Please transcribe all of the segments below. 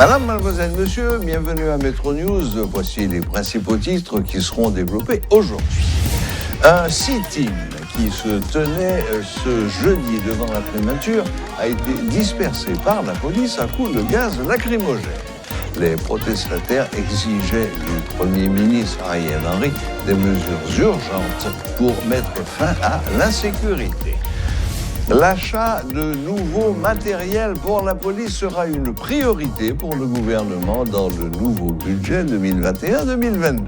Madame, mademoiselle, monsieur, bienvenue à Metro News. Voici les principaux titres qui seront développés aujourd'hui. Un sit-in qui se tenait ce jeudi devant la primature a été dispersé par la police à coups de gaz lacrymogène. Les protestataires exigeaient du Premier ministre Ariel Henry des mesures urgentes pour mettre fin à l'insécurité. L'achat de nouveaux matériels pour la police sera une priorité pour le gouvernement dans le nouveau budget 2021-2022.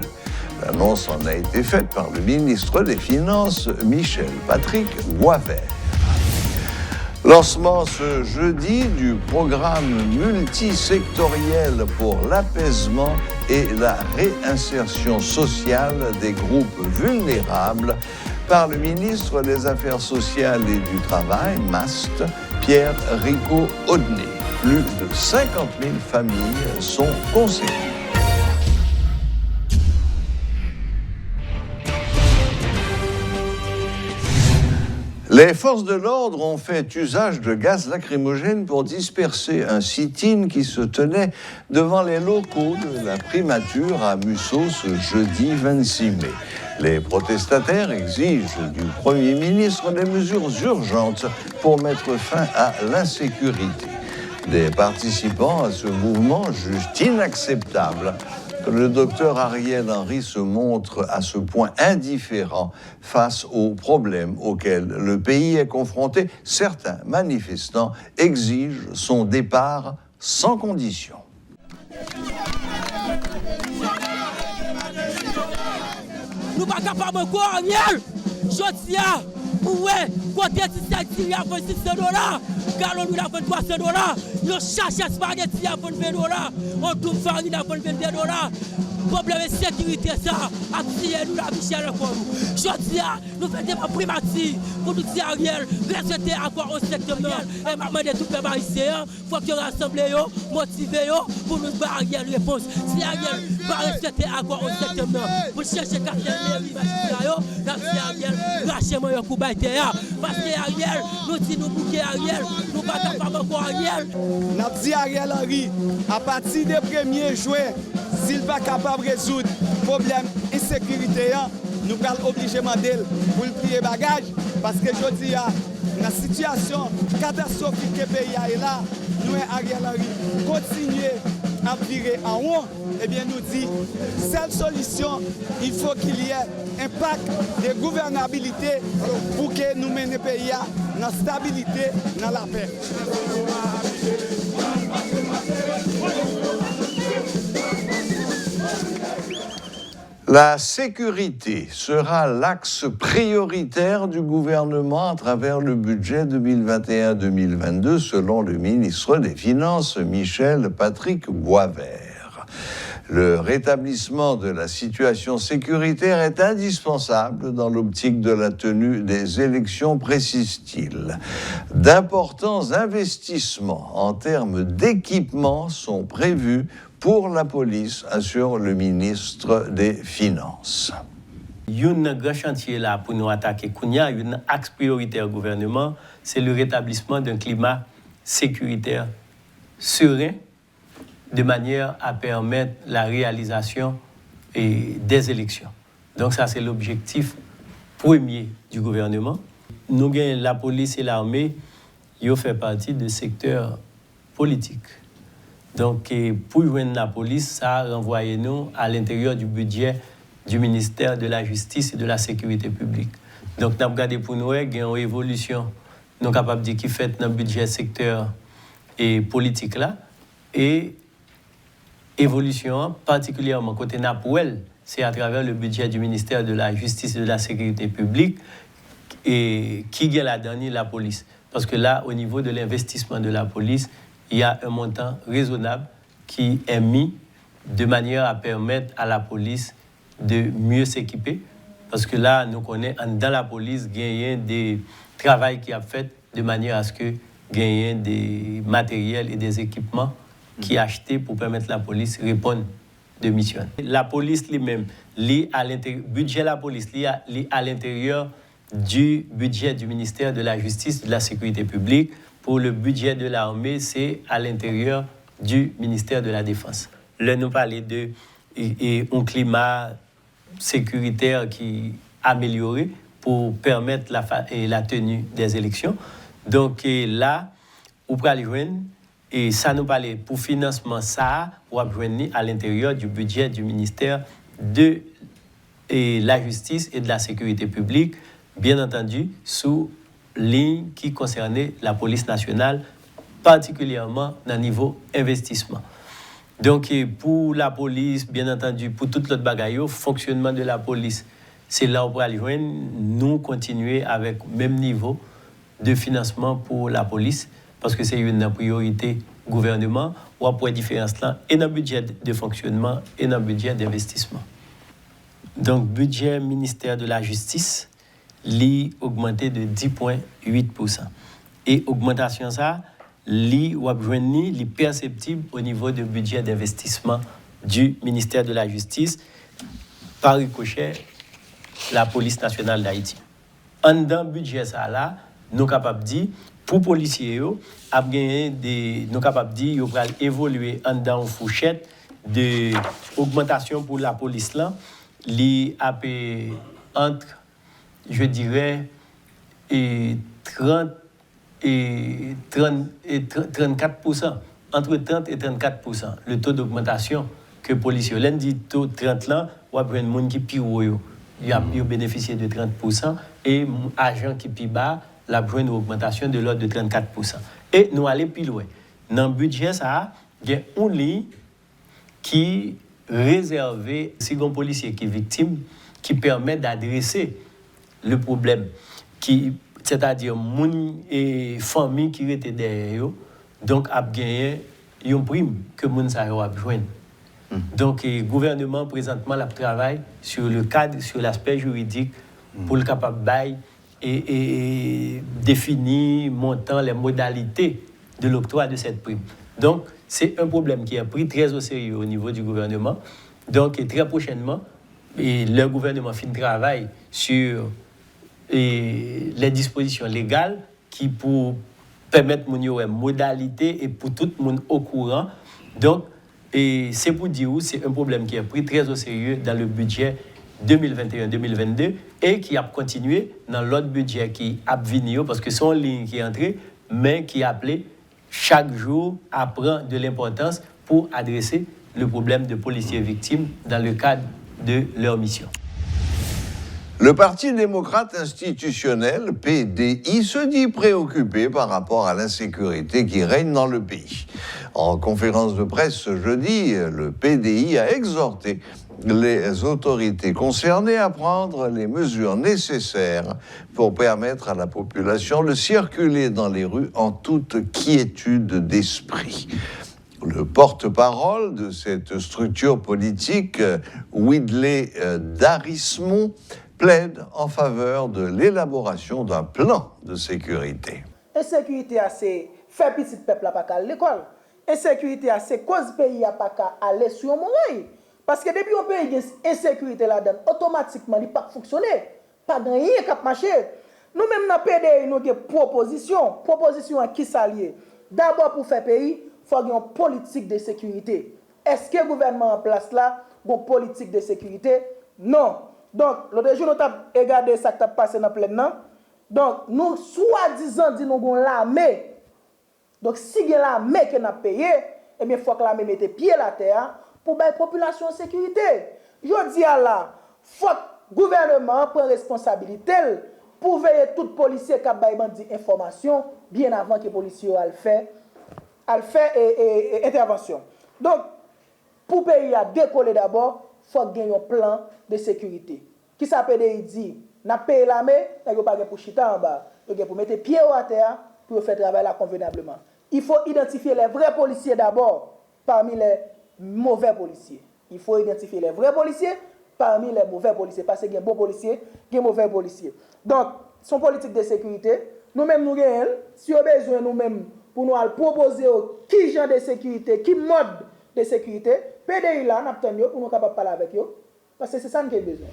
L'annonce en a été faite par le ministre des Finances, Michel Patrick Boisvert. Lancement ce jeudi du programme multisectoriel pour l'apaisement et la réinsertion sociale des groupes vulnérables par le ministre des Affaires sociales et du Travail, MAST, Pierre Rico-Audenay. Plus de 50 000 familles sont concernées. Les forces de l'ordre ont fait usage de gaz lacrymogène pour disperser un sit-in qui se tenait devant les locaux de la primature à Mussau ce jeudi 26 mai. Les protestataires exigent du Premier ministre des mesures urgentes pour mettre fin à l'insécurité. Des participants à ce mouvement jugent inacceptable que le docteur Ariel Henry se montre à ce point indifférent face aux problèmes auxquels le pays est confronté. Certains manifestants exigent son départ sans condition. Nous ne sommes pas capables de quoi, Ariel. Je dis, ouais, côté de $6 gallon nous avons $300, nous cherchons spaghetti à $20, on trouve farine à $22. Problème de sécurité, ça, à nous la Michel pour nous. Je dis, nous faisons des primaties pour nous dire Ariel, respecter accord au sectoriel. Et maman de tout peuple haïtien, il faut que rassemblez, motivez pour nous faire Ariel réponse. Si Ariel va respecter accord au sectoriel, pour chercher quartier mairie, nous dit Ariel, lâchez-moi un coup de terre. Parce que Ariel, nous dit nous bouquer Ariel, nous ne sommes pas capables encore Ariel. Nous dit Ariel Henry, à partir des 1er juin, s'il n'est pas capable de résoudre le problème d'insécurité, nous allons obliger Mandel pour le plier bagage. Parce que je dis, dans la situation catastrophique que le pays est là, nous, Ariel Henry, continuer à virer en haut. Eh bien, nous dit, seule solution, il faut qu'il y ait un pacte de gouvernabilité pour que nous menions le pays dans la stabilité, dans la paix. La sécurité sera l'axe prioritaire du gouvernement à travers le budget 2021-2022, selon le ministre des Finances, Michel Patrick Boisvert. Le rétablissement de la situation sécuritaire est indispensable dans l'optique de la tenue des élections, précise-t-il. D'importants investissements en termes d'équipement sont prévus pour la police, assure le ministre des Finances. Il y a un grand chantier là pour nous attaquer. Il y a un axe prioritaire au gouvernement, c'est le rétablissement d'un climat sécuritaire serein, de manière à permettre la réalisation des élections. Donc ça, c'est l'objectif premier du gouvernement. Nous, la police et l'armée, ils ont fait partie du secteur politique. Donc, pour joindre la police, ça a renvoyé nous à l'intérieur du budget du ministère de la Justice et de la Sécurité publique. Donc, nous avons regardé pour nous, il y a une évolution. Nous sommes capables de dire qu'il fait dans le budget secteur et politique là. Et évolution, particulièrement côté Napouel, c'est à travers le budget du ministère de la Justice et de la Sécurité publique et qui gagne la dernière, la police. Parce que là, au niveau de l'investissement de la police, il y a un montant raisonnable qui est mis de manière à permettre à la police de mieux s'équiper. Parce que là, nous connaissons dans la police, il y a des travaux qui a fait de manière à ce que il y ait des matériels et des équipements qui achetés pour permettre à la police de répondre de mission. La police lui-même, budget de la police, à l'intérieur du budget du ministère de la Justice et de la Sécurité publique. Pour le budget de l'armée, c'est à l'intérieur du ministère de la Défense. Là, nous parlons d'un climat sécuritaire qui amélioré pour permettre la tenue des élections. Donc là, on peut aller joindre, et ça nous parle pour financement, ça, on va joindre à l'intérieur du budget du ministère de la Justice et de la Sécurité publique, bien entendu, sous ligne qui concernait la police nationale, particulièrement dans le niveau investissement. Donc, pour la police, bien entendu, pour toute l'autre bagaille, fonctionnement de la police, c'est là où on va aller joindre, nous continuer avec le même niveau de financement pour la police, parce que c'est une priorité gouvernement, ou après différence là, et dans le budget de fonctionnement, et dans le budget d'investissement. Donc, budget ministère de la Justice, l'y augmenté de 10,8%. Et augmentation ça, l'y perceptible au niveau du budget d'investissement du ministère de la Justice, par ricochet, la police nationale d'Haïti. En dans le budget ça là, nous sommes capables de dire, pour les policiers, nous sommes capables de dire qu'ils vont évoluer en dans une fourchette d'augmentation pour la police là, entre, je dirais, 30 et 34%, entre 30 et 34%, le taux d'augmentation que les policiers. L'un dit taux 30 là, ou après un monde qui pire, il a bénéficié de 30%, et agent qui pire bas, la une augmentation de l'ordre de 34%. Et nous allons plus loin. Dans le budget, ça, il y a un lit qui réservé si un policier qui est victime, qui permet d'adresser le problème, c'est-à-dire les familles qui étaient derrière, donc a gagné une prime que les gens ont besoin. Donc le gouvernement présentement travaille sur le cadre, sur l'aspect juridique pour le capable bail et définir montant les modalités de l'octroi de cette prime. Donc c'est un problème qui est pris très au sérieux au niveau du gouvernement. Donc très prochainement, le gouvernement fait un travail sur les dispositions légales qui pour permettre une modalité et pour tout le monde au courant. Donc, c'est pour dire que c'est un problème qui est pris très au sérieux dans le budget 2021-2022 et qui a continué dans l'autre budget qui a venu parce que c'est une ligne qui est entrée, mais qui a appelé chaque jour à prendre de l'importance pour adresser le problème de policiers victimes dans le cadre de leur mission. Le Parti démocrate institutionnel, PDI, se dit préoccupé par rapport à l'insécurité qui règne dans le pays. En conférence de presse ce jeudi, le PDI a exhorté les autorités concernées à prendre les mesures nécessaires pour permettre à la population de circuler dans les rues en toute quiétude d'esprit. Le porte-parole de cette structure politique, Widley Darismon, plaide en faveur de l'élaboration d'un plan de sécurité. Insécurité, c'est faire petit peuple à pas à l'école. Insécurité, c'est cause pays à pas aller sur mon oreille. Parce que depuis un pays a insécurité là-dedans, automatiquement, il ne peut pas fonctionner. Pas de rien qui marche. Nous-mêmes, dans le PDI, nous avons des propositions. Propositions à qui s'allier. D'abord, pour faire pays, il faut avoir une politique de sécurité. Est-ce que le gouvernement en place là, a une politique de sécurité? Non. Donc, l'autre jour, nous avons regardé ça qui a passé dans le plein. Donc, nous, soi-disant, nous avons l'armée. Donc, si vous avez l'armée qui a payé, eh bien, il faut que l'armée mette pied à la terre pour la population en sécurité. Je dis là, il faut que le gouvernement prenne responsabilité pour veiller tout policier qui a des informations bien avant que les policiers aient fait intervention. Donc, pour le pays à décoller d'abord, il faut qu'il y ait un plan de sécurité. Qui s'appelle dit, n'a payé l'armée, n'a pas pour chita en bas, pour mettre pied à terre pour faire travail là convenablement. Il faut identifier les vrais policiers d'abord parmi les mauvais policiers. Il faut identifier les vrais policiers parmi les mauvais policiers parce qu'il y a bons policiers, il y a mauvais policiers. Donc, son politique de sécurité, nous-mêmes nous gagnons, si on a besoin nous-mêmes pour nous proposer qui genre de sécurité, qui mode de sécurité, PDI là, nous avons pour nous capables de parler avec eux, parce que c'est ça que nous avons besoin.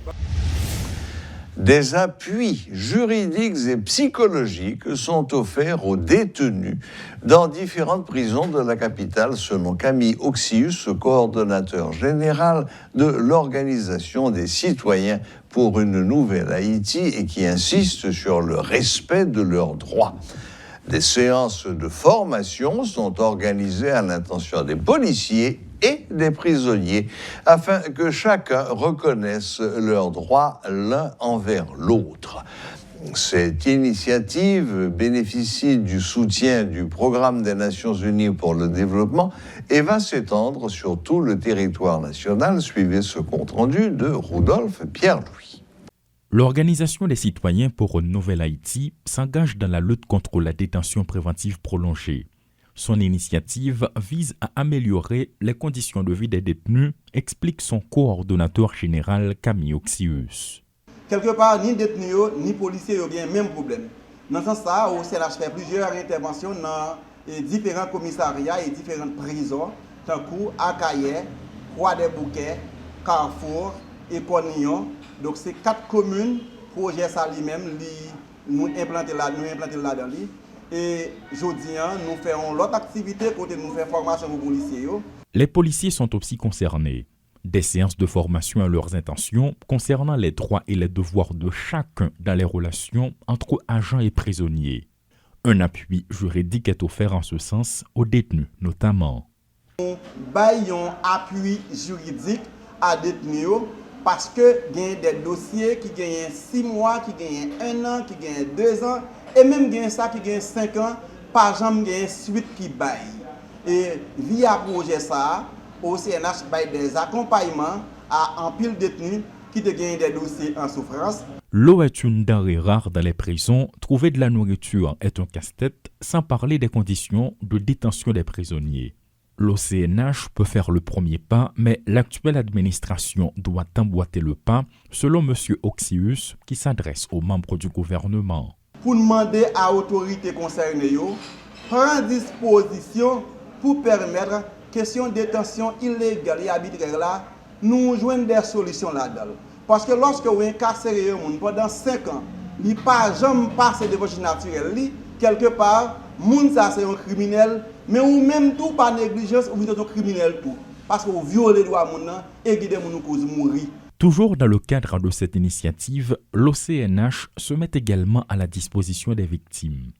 Des appuis juridiques et psychologiques sont offerts aux détenus dans différentes prisons de la capitale, selon Camille Oxius, coordonnateur général de l'Organisation des citoyens pour une nouvelle Haïti et qui insiste sur le respect de leurs droits. Des séances de formation sont organisées à l'intention des policiers et des prisonniers afin que chacun reconnaisse leurs droits l'un envers l'autre. Cette initiative bénéficie du soutien du Programme des Nations Unies pour le développement et va s'étendre sur tout le territoire national. Suivez ce compte-rendu de Rudolf Pierre-Louis. L'Organisation des citoyens pour une nouvelle Haïti s'engage dans la lutte contre la détention préventive prolongée. Son initiative vise à améliorer les conditions de vie des détenus, explique son coordonnateur général Camille Oxius. Quelque part, ni détenus, ni policiers ont bien le même problème. Dans ce sens-là, au CNH fait plusieurs interventions dans différents commissariats et différentes prisons, tant que Akaye, Croix-des-Bouquets, Carrefour et Cornillon. Donc, c'est 4 communes, projet ça lui-même, nous implanter là-dedans. Et aujourd'hui, nous faisons l'autre activité côté nous faisons formation aux policiers. Les policiers sont aussi concernés. Des séances de formation à leurs intentions concernant les droits et les devoirs de chacun dans les relations entre agents et prisonniers. Un appui juridique est offert en ce sens aux détenus notamment. Nous baillons appui juridique à détenus parce que il y a des dossiers qui gagnent 6 mois, qui gagnent 1 an, qui gagnent 2 ans, et même gagnent ça qui gagnent 5 ans, par exemple gagnent suite qui baille. Et via projet ça, au CNH baille des accompagnements à un pile détenus qui te gagnent des dossiers en souffrance. L'eau est une denrée rare dans les prisons. Trouver de la nourriture est un casse-tête, sans parler des conditions de détention des prisonniers. L'OCNH peut faire le premier pas, mais l'actuelle administration doit emboîter le pas, selon M. Oxius, qui s'adresse aux membres du gouvernement. Pour demander à l'autorité concernée, prendre disposition pour permettre question de détention illégale et arbitraire là, nous joignons des solutions là-dedans. Parce que lorsque vous incarcérez un monde pendant 5 ans, il n'y a pas jamais passé de voiture naturelle, quelque part, monde ça c'est un criminel, mais ou même tout par négligence, vous êtes un criminel tout. Parce que vous violez les droits de monde et guidez mon cause mourir. Toujours dans le cadre de cette initiative, l'OCNH se met également à la disposition des victimes.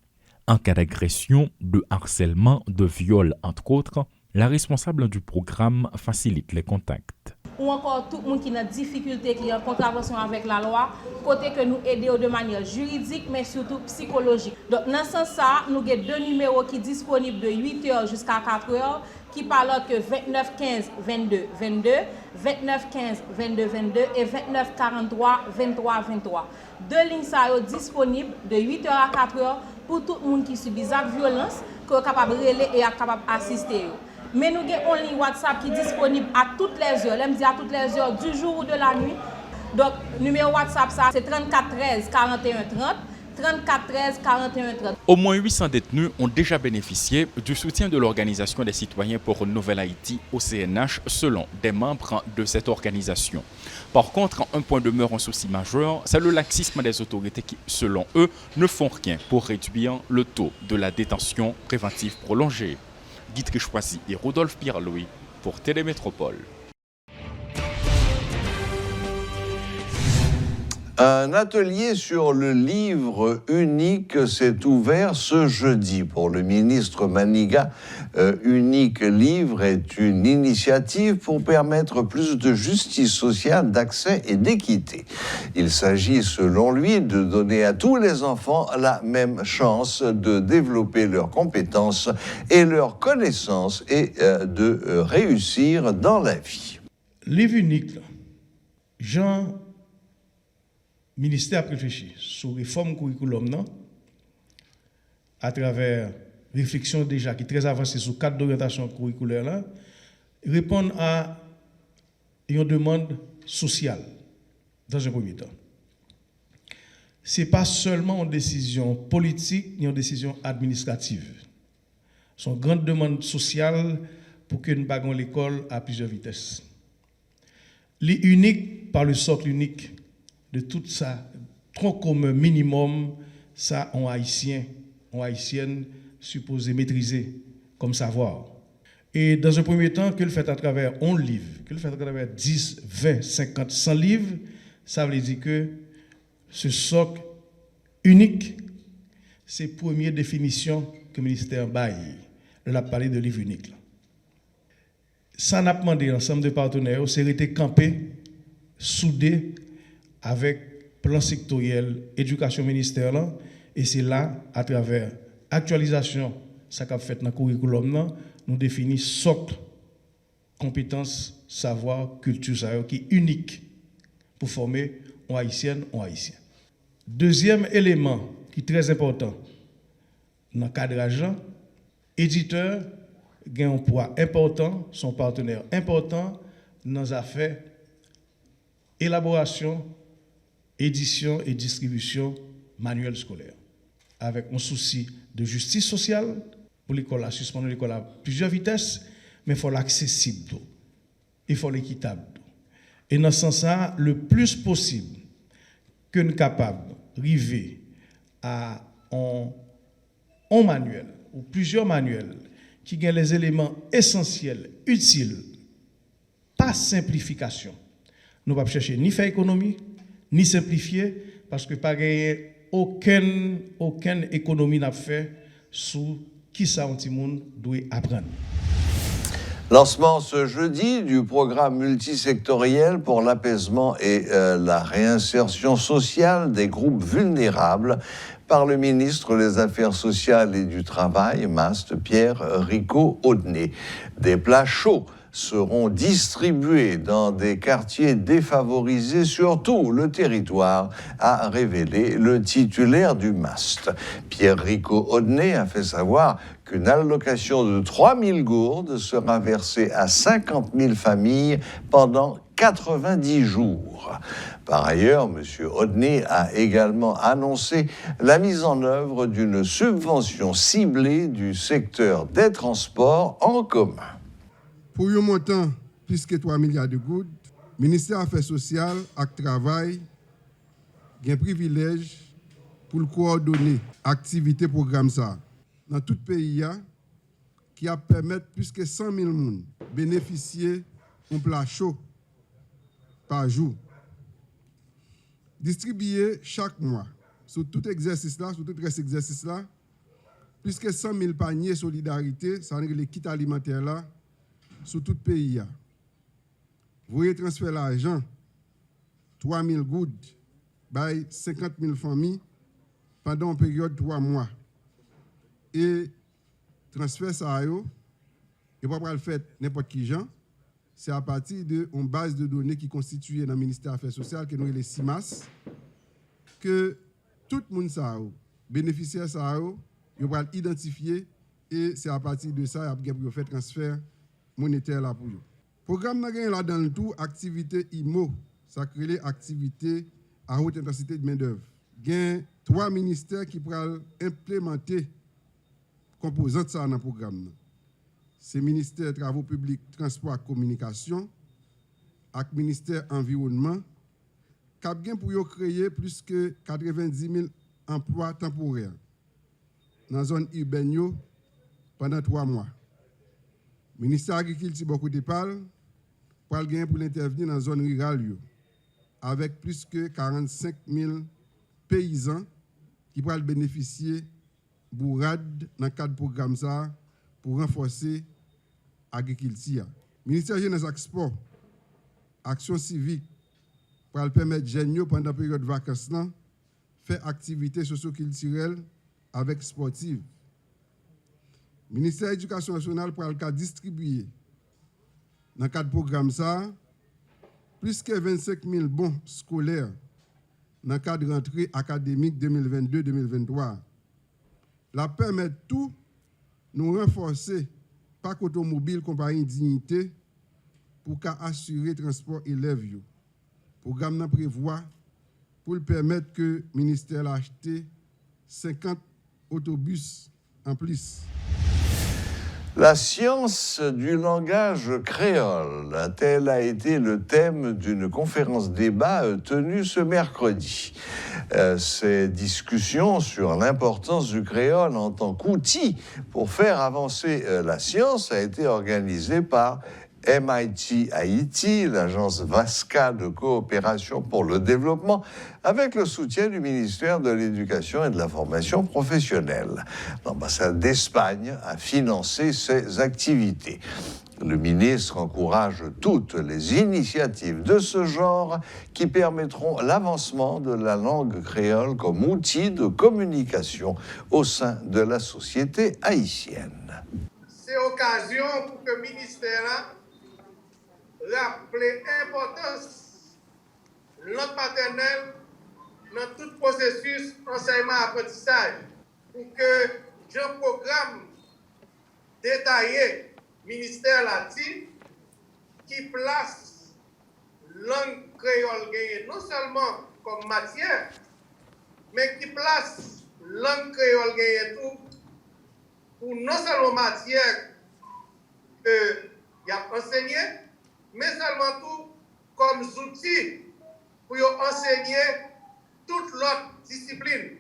En cas d'agression, de harcèlement, de viol, entre autres, la responsable du programme facilite les contacts. Ou encore tout le monde qui a des difficultés, qui est en contravention avec la loi, côté que nous aidons de manière juridique, mais surtout psychologique. Donc, dans ce sens, nous avons 2 numéros qui sont disponibles de 8h jusqu'à 4h, qui parlent que 29 15 22 22, 29 15 22 22 et 29 43 23 23. 2 lignes sont disponibles de 8h à 4h pour tout le monde qui subit des violences, qui est capable de relayer et capable d'assister. Mais nous avons une ligne WhatsApp qui est disponible à toutes les heures. Je dis à toutes les heures du jour ou de la nuit. Donc, numéro WhatsApp, ça, c'est 34 13 41 30. 34 13 41 30. Au moins 800 détenus ont déjà bénéficié du soutien de l'Organisation des citoyens pour une nouvelle Haïti, OCNH, selon des membres de cette organisation. Par contre, un point demeure un souci majeur, c'est le laxisme des autorités qui, selon eux, ne font rien pour réduire le taux de la détention préventive prolongée. Guy Trichoisi et Rudolf Pierre-Louis pour Télémétropole. Un atelier sur le livre unique s'est ouvert ce jeudi pour le ministre Maniga. Unique Livre est une initiative pour permettre plus de justice sociale, d'accès et d'équité. Il s'agit, selon lui, de donner à tous les enfants la même chance de développer leurs compétences et leurs connaissances et de réussir dans la vie. Livre unique, Jean ministère a réfléchi sur réforme curriculum à travers réflexion déjà qui est très avancée sur 4 d'orientation curriculaire là, répondre à une demande sociale dans un premier temps. Ce n'est pas seulement une décision politique ni une décision administrative. C'est une grande demande sociale pour que nous baguons l'école à plusieurs vitesses. L'unique par le socle unique de toute sa tronc commun minimum, ça, on haïtien, on haïtienne supposé maîtriser comme savoir. Et dans un premier temps, que le fait à travers 11 livres, que le fait à travers 10, 20, 50, 100 livres, ça veut dire que ce socle unique, c'est la première définition que le ministère baille. On a parlé de livre unique. Ça n'a pas demandé ensemble de partenaires, c'est rester campé, soudé avec plan sectoriel, éducation ministère là, et c'est là, à travers actualisation, ça qu'a fait dans le curriculum là, nous définissons socle, compétences, savoir, culture, qui est unique pour former un haïtien, un haïtien. Deuxième élément qui est très important dans le cadrage, éditeur a un poids important, son partenaire important dans les affaires élaboration, édition et distribution manuels scolaires, avec un souci de justice sociale pour l'école à suspendre l'école à plusieurs vitesses, mais il faut l'accessible, il faut l'équitable. Et dans ce sens-là, le plus possible que nous sommes capables d'arriver à un manuel ou plusieurs manuels qui ont les éléments essentiels, utiles, pas simplification. Nous ne pouvons pas chercher ni faire économie, ni simplifier, parce que pas aucune économie n'a fait sur qui ça un petit monde doit apprendre. Lancement ce jeudi du programme multisectoriel pour l'apaisement et la réinsertion sociale des groupes vulnérables par le ministre des Affaires sociales et du Travail, MAST, Pierre Ricot-Audenay. Des plats chauds seront distribués dans des quartiers défavorisés sur tout le territoire, a révélé le titulaire du MAST. Pierre Ricot-Audenay a fait savoir qu'une allocation de 3 000 gourdes sera versée à 50 000 familles pendant 90 jours. Par ailleurs, M. Audenay a également annoncé la mise en œuvre d'une subvention ciblée du secteur des transports en commun. Pour un montant plus que 3 milliards de gouttes, le ministère des Affaires sociales et Travail a un privilège pour coordonner l'activité programme ça. Dans tout le pays, qui a permis plus que 100 000 personnes bénéficier d'un plat chaud par jour. Distribué chaque mois, sur tout exercice-là, sur tout reste exercice-là, plus que 100 000 paniers solidarité, ça veut dire les kits alimentaires là, sur tout le pays. Vous voyez transférer l'argent, 3 000 gouttes, par 50 000 familles pendant une période de 3 mois. Et transfert ça, et pas le faire n'importe qui gens, c'est à partir d'une base de données qui est constituée dans le ministère des Affaires sociales, que nous les CIMAS, que tout le monde, bénéficiaire, il va l'identifier et c'est à partir de ça qu'il va faire transfert monétaire là pour eux. Le programme là dans le tout, activité IMO, ça crée activité à haute intensité de main-d'œuvre. Il y a 3 ministères qui pourraient implémenter composantes ça dans le programme. C'est le ministère des Travaux publics, Transport et Communication, et le ministère de l'Environnement, qui a pour créer plus que 90 000 emplois temporaires dans la zone urbaine pendant 3 mois. Le ministère de l'Agriculture, beaucoup de parle, pour intervenir dans la zone rurale, avec plus que 45 000 paysans qui pourraient bénéficier de bourrade dans le cadre du programme ça, pour renforcer l'agriculture. Le ministère de la Jeunesse et des Sports, action civique, pour permettre aux jeunes pendant la période de vacances, faire activités socio-culturelles avec sportives. Le ministère de l'Éducation nationale pour distribuer, dans le cadre du programme ça, plus que 25 000 bons scolaires dans le cadre de rentrée académique 2022-2023. La permettre tout nous renforcer parc automobile compagnie dignité pour assurer le transport élèves. Le programme prévoit pour permettre que le ministère achète 50 autobus en plus. La science du langage créole, tel a été le thème d'une conférence débat tenue ce mercredi. Ces discussions sur l'importance du créole en tant qu'outil pour faire avancer la science a été organisée par MIT Haïti, l'agence VASCA de coopération pour le développement, avec le soutien du ministère de l'Éducation et de la formation professionnelle. L'ambassade d'Espagne a financé ces activités. Le ministre encourage toutes les initiatives de ce genre qui permettront l'avancement de la langue créole comme outil de communication au sein de la société haïtienne. C'est l'occasion pour que le ministère rappelle l'importance de langue maternelle dans tout processus enseignement-apprentissage pour que un programme détaillé ministère là-dessus qui place langue créole non seulement comme matière, mais qui place langue créole tout pour non seulement matière qu'il a enseigné, mais seulement tout comme outils pour enseigner toute l'autre discipline.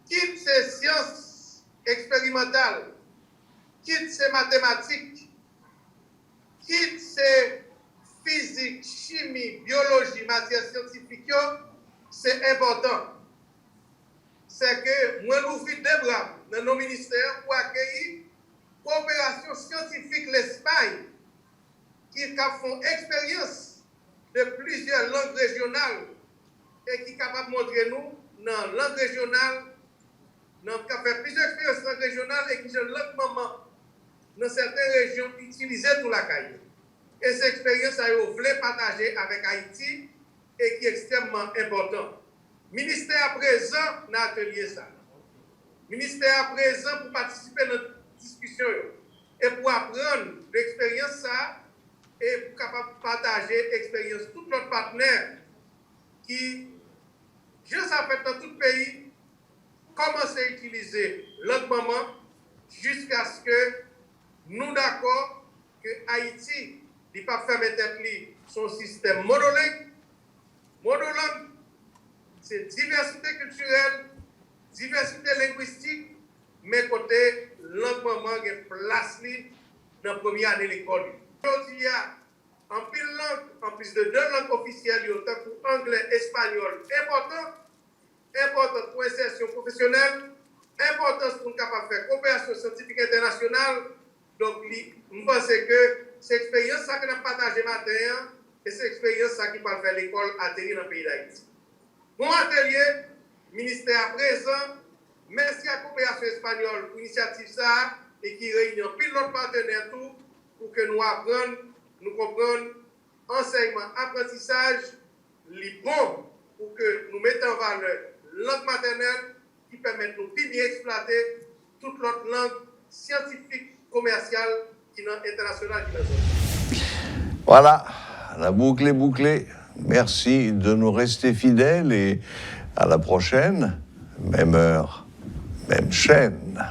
Quitte ces sciences expérimentales, quitte ces mathématiques, quitte ces physique, chimie, biologie, matières scientifiques, c'est important. C'est que moi, nous ouvrons des bras dans nos ministères pour accueillir coopération scientifique l'Espagne qui font expérience de plusieurs langues régionales et qui sont capables de montrer nous dans la langue régionale, qui ont fait plusieurs expériences dans la langue régionale et qui sont longuement dans certaines régions utilisées pour la caille. Et cette expérience, vous voulez partager avec Haïti et qui est extrêmement important. Ministère présent dans l'atelier ça. Ministère présent pour participer à notre discussion et pour apprendre l'expérience ça et pour capable partager l'expérience de tous nos partenaires qui, je sais dans tout le pays, commencent à utiliser lentement jusqu'à ce que nous d'accord que Haïti n'est pas fermé tête son système monolingue. Monolingue, c'est diversité culturelle, diversité linguistique, mais côté lentement, il y a place dans la première année de l'école. Il y a en pile langue, en plus de 2 langues officielles, autant que anglais, espagnol, important pour l'insertion professionnelle, importance pour nous capable de faire coopération scientifique internationale. Donc, je pense que cette expérience que nous avons partagée matin, et cette expérience qui peut faire l'école atterrir dans le pays d'Haïti. Mon atelier, ministère présent, merci à la coopération espagnole pour l'initiative ça et qui réunit pile d'autres partenaires tout pour que nous apprenions, nous comprenions enseignement, apprentissage, les bons pour que nous mettions en valeur langue maternelle qui permet de nous bien exploiter toute l'autre langue scientifique, commerciale, internationale. Voilà, la boucle est bouclée. Merci de nous rester fidèles et à la prochaine, même heure, même chaîne.